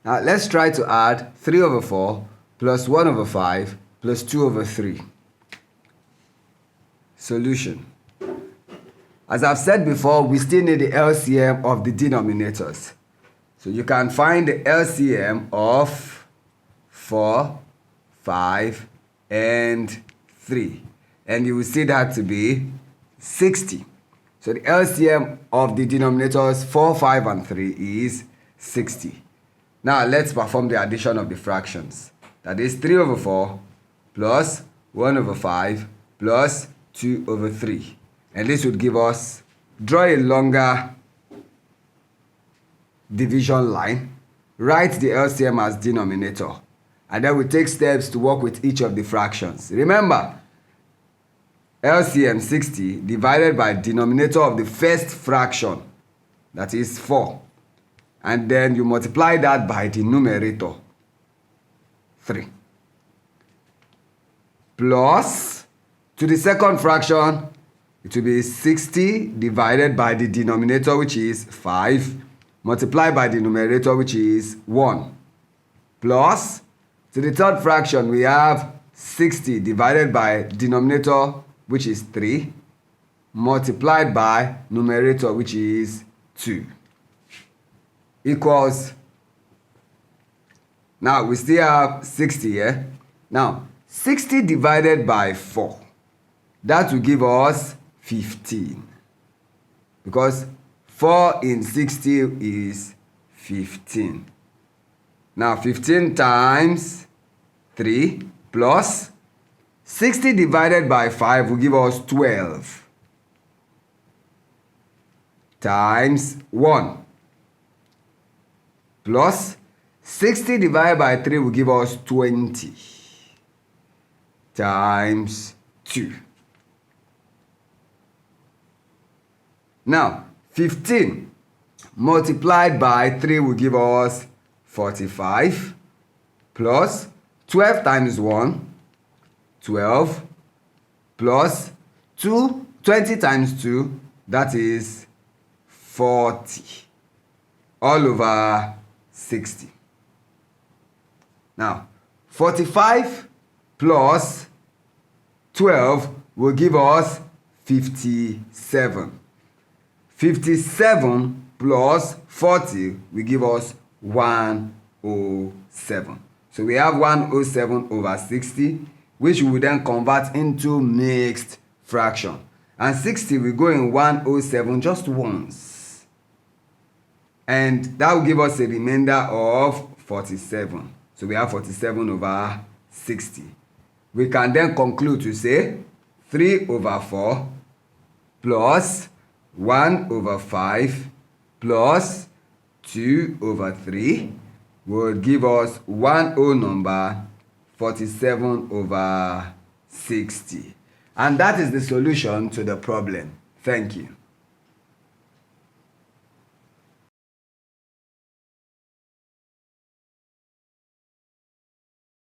Now let's try to add 3 over 4 plus 1 over 5 plus 2 over 3. Solution. As I've said before, we still need the LCM of the denominators. So you can find the LCM of 4, 5, and 3. And you will see that to be 60. So the LCM of the denominators 4, 5, and 3 is 60. Now let's perform the addition of the fractions. That is 3 over 4 plus 1 over 5 plus 2 over 3. And this would give us, draw a longer division line, write the LCM as denominator, and then we take steps to work with each of the fractions. Remember, LCM 60 divided by denominator of the first fraction, that is 4. And then you multiply that by the numerator, 3. Plus, to the second fraction, it will be 60 divided by the denominator, which is 5, multiplied by the numerator, which is 1. Plus, to the third fraction, we have 60 divided by denominator, which is 3, multiplied by numerator, which is 2. Equals, now we still have 60 here. Now, 60 divided by 4, that will give us 15. Because 4 in 60 is 15. Now, 15 times 3 plus 60 divided by 5 will give us 12 times 1 plus 60 divided by 3 will give us 20 times 2. Now, 15 multiplied by 3 will give us 45 plus 12 times 1, 12 plus 2, 20 times 2, that is 40, all over 60. Now, 45 plus 12 will give us 57. 57 plus 40 will give us 107. So we have 107 over 60, which we will then convert into mixed fraction. And 60 will go in 107 just once. And that will give us a remainder of 47. So we have 47 over 60. We can then conclude to say 3 over 4 plus 1 over 5 plus 2 over 3 would give us one whole number, 47 over 60. And that is the solution to the problem. Thank you.